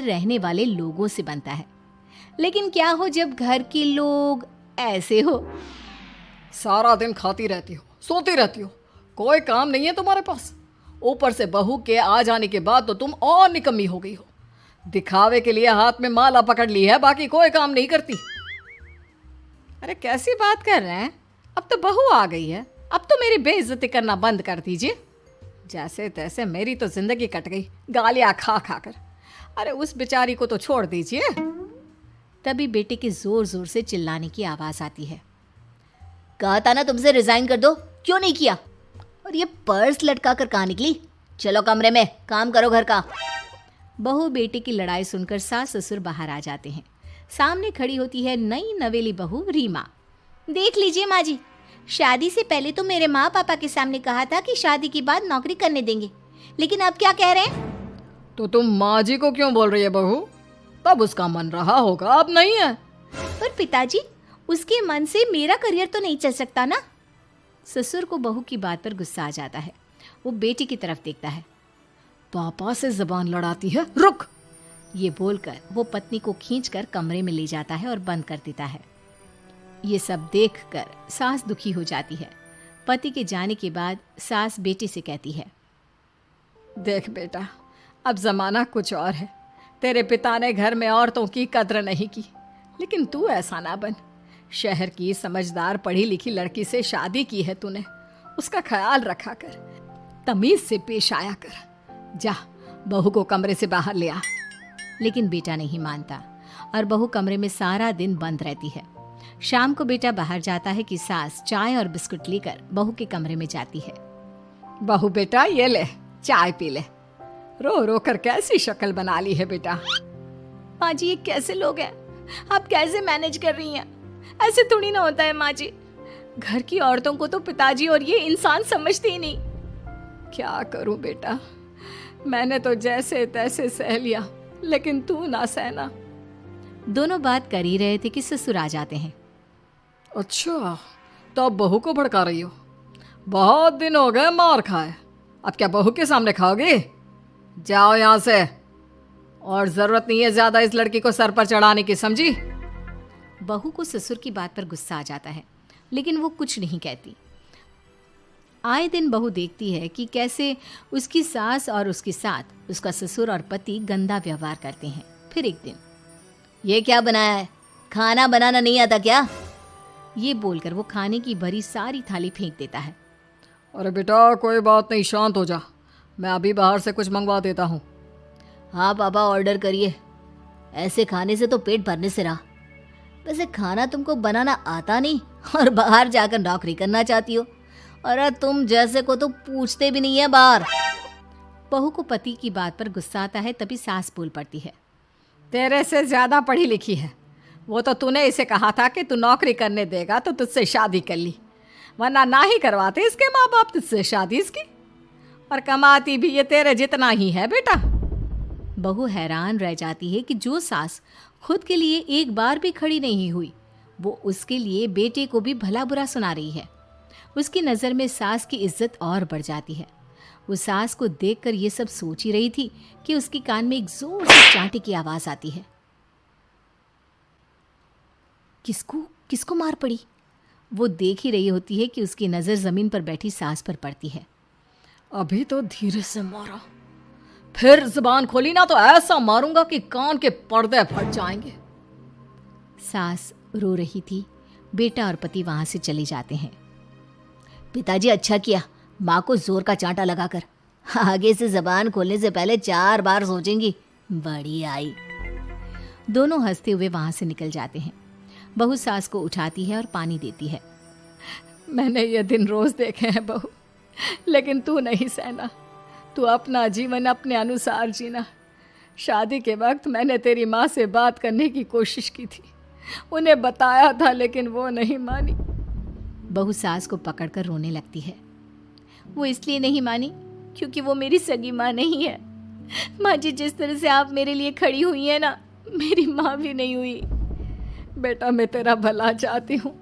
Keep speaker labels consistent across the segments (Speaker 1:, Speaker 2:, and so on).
Speaker 1: रहने वाले लोगों से बनता है। लेकिन क्या हो जब घर के लोग ऐसे हो।
Speaker 2: सारा दिन खाती रहती हो, सोती रहती हो, कोई काम नहीं है तुम्हारे पास। ऊपर से बहू के आ जाने के बाद तो तुम और निकम्मी हो गई हो। दिखावे के लिए हाथ में माला पकड़ ली है, बाकी कोई काम नहीं करती।
Speaker 1: अरे कैसी बात कर रहे हैं? अब तो बहू आ गई है, अब तो मेरी बेइज्जती करना बंद कर दीजिए। जैसे तैसे मेरी तो जिंदगी कट गई गालियां खा खा कर। अरे उस बेचारी को तो छोड़ दीजिए। तभी बेटे के जोर जोर से चिल्लाने की आवाज आती है। कहा था ना तुमसे रिजाइन कर दो, क्यों नहीं किया? और ये पर्स लटका कर कहाँ निकली? चलो कमरे में काम करो घर का। बहू बेटे की लड़ाई सुनकर सास ससुर बाहर आ जाते हैं। सामने खड़ी होती है नई नवेली बहू रीमा। देख लीजिए माँ जी, शादी से पहले तो मेरे माँ पापा के सामने कहा था कि शादी के बाद नौकरी करने देंगे, लेकिन अब क्या कह रहे हैं?
Speaker 2: तो तुम माँ जी को क्यों बोल रही है बहू? तब उसका मन रहा होगा, अब नहीं है।
Speaker 1: पर पिताजी, उसके मन से मेरा करियर तो नहीं चल सकता ना। ससुर को बहू की बात पर गुस्सा आ जाता है। वो बेटी की तरफ देखता है।
Speaker 2: पापा से जबान लड़ाती है, रुक।
Speaker 1: ये बोलकर वो पत्नी को खींचकर कमरे में ले जाता है और बंद कर देता है। ये सब देखकर सास दुखी हो जाती है। पति के जाने के बाद सास बेटी से कहती है,
Speaker 2: देख बेटा, अब जमाना कुछ और है। तेरे पिता ने घर में औरतों की कद्र नहीं की, लेकिन तू ऐसा ना बन। शहर की समझदार पढ़ी लिखी लड़की से शादी की है तूने, उसका ख्याल रखा कर, तमीज से पेश आया कर। जा, बहू को कमरे से बाहर ले आ।
Speaker 1: लेकिन बेटा नहीं मानता और बहू कमरे में सारा दिन बंद रहती है। शाम को बेटा बाहर जाता है कि सास चाय और बिस्कुट लेकर बहू के कमरे में जाती है।
Speaker 2: बहू बेटा ये ले, चाय पी ले। रो रो कर कैसी शक्ल बना ली है बेटा।
Speaker 1: माँ जी, ये कैसे लोग हैं? आप कैसे मैनेज कर रही हैं? ऐसे थोड़ी ना होता है माँ जी। घर की औरतों को तो पिताजी और ये इंसान समझते ही नहीं।
Speaker 2: क्या करूं बेटा, मैंने तो जैसे तैसे सह लिया, लेकिन तू ना सहना।
Speaker 1: दोनों बात कर ही रहे थे कि ससुर आ जाते हैं।
Speaker 2: अच्छा, तो अब बहू को भड़का रही हो? बहुत दिन हो गए मार खाए, अब क्या बहू के सामने खाओगे? जाओ यहाँ से, और जरूरत नहीं है ज्यादा इस लड़की को सर पर चढ़ाने की, समझी?
Speaker 1: बहू को ससुर की बात पर गुस्सा आ जाता है, लेकिन वो कुछ नहीं कहती। आए दिन बहू देखती है कि कैसे उसकी सास और उसके साथ उसका ससुर और पति गंदा व्यवहार करते हैं। फिर एक दिन, ये क्या बनाया है? खाना बनाना नहीं आता क्या? ये बोलकर वो खाने की भरी सारी थाली फेंक देता है।
Speaker 2: अरे बेटा कोई बात नहीं, शांत हो जा, मैं अभी बाहर से कुछ मंगवा देता हूँ।
Speaker 1: हाँ पापा, ऑर्डर करिए। ऐसे खाने से तो पेट भरने से रहा। वैसे खाना तुमको बनाना आता नहीं और बाहर जाकर नौकरी करना चाहती हो। अरे तुम जैसे को तो पूछते भी नहीं है बाहर। बहू को पति की बात पर गुस्सा आता है, तभी सास बोल पड़ती है।
Speaker 2: तेरे से ज्यादा पढ़ी लिखी है, वो तो तूने इसे कहा था कि तू नौकरी करने देगा तो तुझसे शादी कर ली, वरना ना ही करवाते इसके माँ बाप तुझसे शादी इसकी। और कमाती भी ये तेरे जितना ही है बेटा।
Speaker 1: बहू हैरान रह जाती है कि जो सास खुद के लिए एक बार भी खड़ी नहीं हुई, वो उसके लिए बेटे को भी भला बुरा सुना रही है। उसकी नज़र में सास की इज्जत और बढ़ जाती है। वो सास को देखकर ये सब सोच ही रही थी कि उसके कान में एक जोर से चांटे की आवाज आती है। किसको किसको मार पड़ी? वो देख ही रही होती है कि उसकी नज़र जमीन पर बैठी सास पर पड़ती है।
Speaker 2: अभी तो धीरे से मारा, फिर जुबान खोली ना तो ऐसा मारूंगा कि कान के पर्दे फट जाएंगे।
Speaker 1: सास रो रही थी। बेटा और पति वहां से चले जाते हैं। पिताजी अच्छा किया माँ को जोर का चांटा लगाकर, आगे से जबान खोलने से पहले 4 बार सोचेंगी। बड़ी आई। दोनों हंसते हुए वहां से निकल जाते हैं। बहू सास को उठाती है और पानी देती है।
Speaker 2: मैंने ये दिन रोज देखे हैं बहू, लेकिन तू नहीं सहना। तू अपना जीवन अपने अनुसार जीना। शादी के वक्त मैंने तेरी माँ से बात करने की कोशिश की थी, उन्हें बताया था, लेकिन वो नहीं मानी।
Speaker 1: बहू सास को पकड़कर रोने लगती है। वो इसलिए नहीं मानी क्योंकि वो मेरी सगी माँ नहीं है। माँ जी, जिस तरह से आप मेरे लिए खड़ी हुई है ना, मेरी माँ भी नहीं हुई।
Speaker 2: बेटा मैं तेरा भला चाहती हूँ,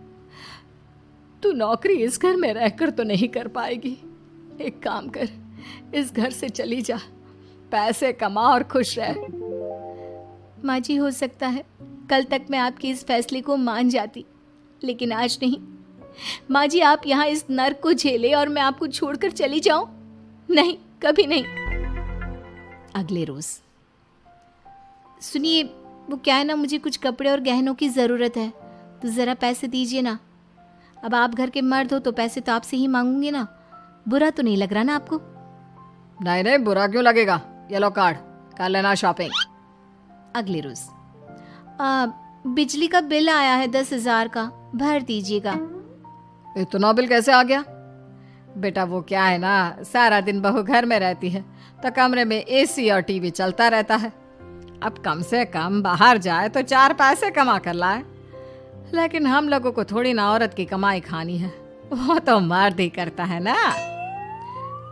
Speaker 2: तू नौकरी इस घर में रहकर तो नहीं कर पाएगी। एक काम कर, इस घर से चली जा, पैसे कमा और खुश रह।
Speaker 3: माँ जी, हो सकता है कल तक मैं आपके इस फैसले को मान जाती, लेकिन आज नहीं। माँ जी, आप यहाँ इस नर्क को झेले और मैं आपको छोड़कर चली जाऊं? नहीं, कभी नहीं। अगले रोज, सुनिए, वो क्या है ना, मुझे कुछ कपड़े और गहनों की ज़रूरत है, तो ज़रा पैसे दीजिए ना। अब आप घर के मर्द हो तो पैसे तो आपसे ही मांगूंगी ना। बुरा तो नहीं लग रहा ना आपको?
Speaker 2: नहीं नहीं, बुरा क्यों लगेगा। ये लो कार्ड, कर लेना शॉपिंग।
Speaker 3: अगले रोज, बिजली का बिल आया है 10,000 का, भर दीजिएगा।
Speaker 2: इतना बिल कैसे आ गया? बेटा वो क्या है ना, सारा दिन बहू घर में रहती है तो कमरे में एसी और टीवी चलता रहता है। अब कम से कम बाहर जाए तो 4 पैसे कमा कर लाए। लेकिन हम लोगों को थोड़ी ना औरत की कमाई खानी है, वो तो मर्द ही करता है ना।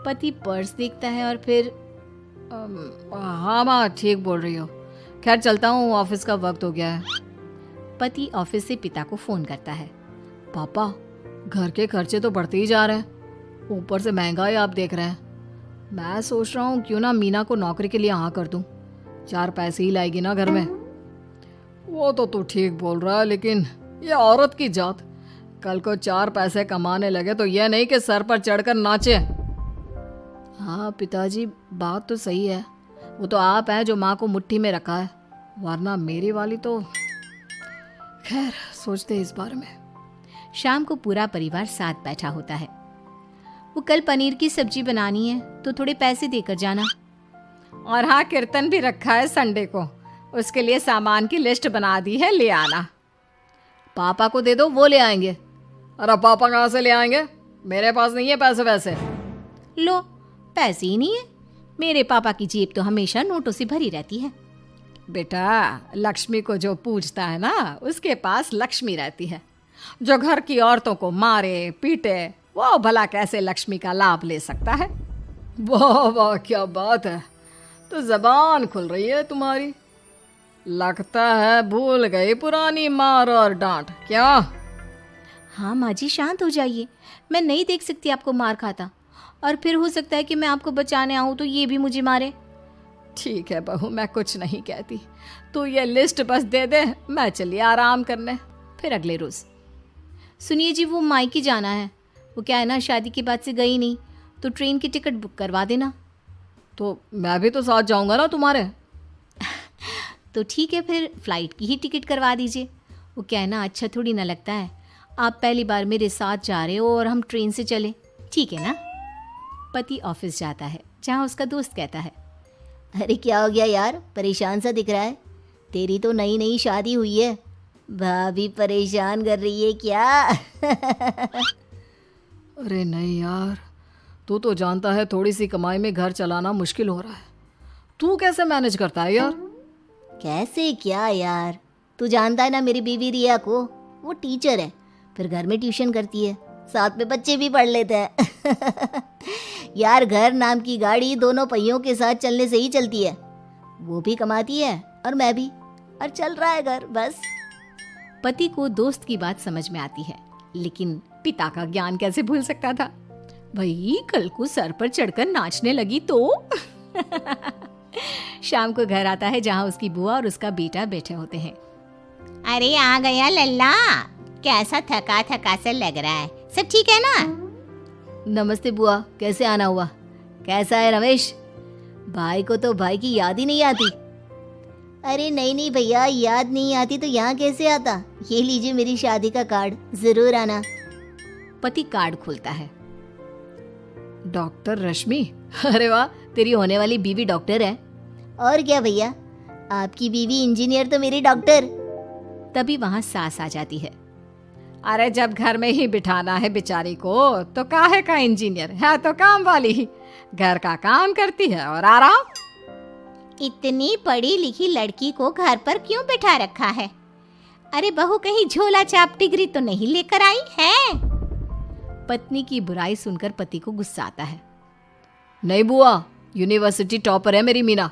Speaker 3: पति पर्स देखता है और फिर
Speaker 2: हाँ माँ, ठीक बोल रही हो। खैर चलता हूँ, ऑफिस का वक्त हो गया है।
Speaker 3: पति ऑफिस से पिता को फोन करता है।
Speaker 2: पापा, घर के खर्चे तो बढ़ते ही जा रहे हैं, ऊपर से महंगाई आप देख रहे हैं। मैं सोच रहा हूँ क्यों ना मीना को नौकरी के लिए हाँ कर दूँ, 4 पैसे ही लाएगी ना घर में। वो तो तू ठीक बोल रहा है, लेकिन ये औरत की जात, कल को 4 पैसे कमाने लगे तो यह नहीं कि सर पर चढ़कर नाचे। हाँ पिताजी, बात तो सही है। वो तो आप हैं जो माँ को मुट्ठी में रखा है, वरना मेरी वाली तो। खैर सोचते इस बारे में।
Speaker 3: शाम को पूरा परिवार साथ बैठा होता है। वो कल पनीर की सब्जी बनानी है तो थोड़े पैसे देकर जाना।
Speaker 2: और हाँ, कीर्तन भी रखा है संडे को, उसके लिए सामान की लिस्ट बना दी है, ले आना। पापा को दे दो, वो ले आएंगे। अरे पापा कहाँ से ले आएंगे, मेरे पास नहीं है पैसे वैसे।
Speaker 3: लो, पैसे ही नहीं है? मेरे पापा की जेब तो हमेशा नोटों से भरी रहती है।
Speaker 2: बेटा, लक्ष्मी को जो पूजता है ना, उसके पास लक्ष्मी रहती है। जो घर की औरतों को मारे पीटे, वो भला कैसे लक्ष्मी का लाभ ले सकता है। वाह वाह, क्या बात है, तो जबान खुल रही है तुम्हारी। लगता है भूल गई पुरानी मार और डांट, क्या?
Speaker 3: हाँ माँ जी, शांत हो जाइए। मैं नहीं देख सकती आपको मार खाता, और फिर हो सकता है कि मैं आपको बचाने आऊँ तो ये भी मुझे मारे।
Speaker 2: ठीक है बहू, मैं कुछ नहीं कहती, तू ये लिस्ट बस दे दे, मैं चलिए आराम करने।
Speaker 3: फिर अगले रोज, सुनिए जी, वो मायके जाना है। वो क्या है ना, शादी के बाद से गई नहीं, तो ट्रेन की टिकट बुक करवा देना।
Speaker 2: तो मैं भी तो साथ जाऊंगा ना तुम्हारे।
Speaker 3: तो ठीक है, फिर फ्लाइट की ही टिकट करवा दीजिए। वो क्या है ना, अच्छा थोड़ी ना लगता है आप पहली बार मेरे साथ जा रहे हो और हम ट्रेन से चले, ठीक है ना? पति ऑफिस जाता है, जहाँ उसका दोस्त कहता है,
Speaker 4: अरे क्या हो गया यार, परेशान सा दिख रहा है। तेरी तो नई नई शादी हुई है, भाभी परेशान कर रही है क्या?
Speaker 2: अरे नहीं यार, तू तो जानता है थोड़ी सी कमाई में घर चलाना मुश्किल हो रहा है। तू कैसे मैनेज करता है यार?
Speaker 4: कैसे क्या यार, तू जानता है ना मेरी बीवी रिया को, वो टीचर है, फिर घर में ट्यूशन करती है, साथ में बच्चे भी पढ़ लेते हैं। यार घर नाम की गाड़ी दोनों पहियों के साथ चलने से ही चलती है। वो भी कमाती है और मैं भी, और चल रहा है घर बस।
Speaker 3: पति को दोस्त की बात समझ में आती है, लेकिन पिता का ज्ञान कैसे भूल सकता था। भाई कल को सर पर चढ़कर नाचने लगी तो। शाम को घर आता है, जहाँ उसकी बुआ और उसका बेटा बैठे होते हैं।
Speaker 4: अरे आ गया लल्ला, कैसा थका थका सा लग रहा है, सब ठीक है ना?
Speaker 2: नमस्ते बुआ, कैसे आना हुआ? कैसा है रमेश?
Speaker 4: भाई को तो भाई की याद ही नहीं आती। अरे नहीं नहीं भैया, याद नहीं आती तो यहाँ कैसे आता। ये लीजिए मेरी शादी का कार्ड, जरूर आना।
Speaker 3: पति कार्ड खोलता है।
Speaker 2: डॉक्टर रश्मि, अरे वाह, तेरी होने वाली बीवी डॉक्टर है।
Speaker 4: और क्या भैया, आपकी बीवी इंजीनियर तो मेरी डॉक्टर।
Speaker 3: तभी वहाँ सास आ जाती है।
Speaker 2: अरे जब घर में ही बिठाना है बेचारी को तो काहे का इंजीनियर है, तो काम वाली ही, घर का काम करती है और आराम।
Speaker 4: इतनी पढ़ी लिखी लड़की को घर पर क्यों बैठा रखा है? अरे बहू कहीं झोला चाप डिग्री तो नहीं लेकर आई है?
Speaker 3: पत्नी की बुराई सुनकर पति को गुस्सा आता है।
Speaker 2: नहीं बुआ, यूनिवर्सिटी टॉपर है मेरी मीना,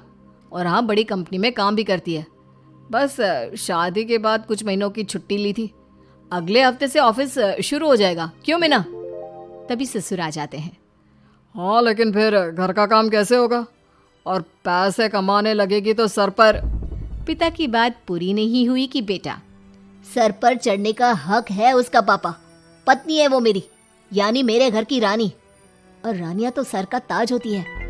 Speaker 2: और हाँ बड़ी कंपनी में काम भी करती है। बस शादी के बाद कुछ महीनों की छुट्टी ली थी, अगले हफ्ते से ऑफिस शुरू हो जाएगा। क्यों मीना?
Speaker 3: तभी ससुर आ जाते हैं।
Speaker 2: हाँ लेकिन फिर घर का काम कैसे होगा, और पैसे कमाने लगेगी तो सर पर।
Speaker 3: पिता की बात पूरी नहीं हुई कि बेटा,
Speaker 4: सर पर चढ़ने का हक है उसका पापा। पत्नी है वो मेरी, यानी मेरे घर की रानी। और रानियां तो सर का ताज होती है।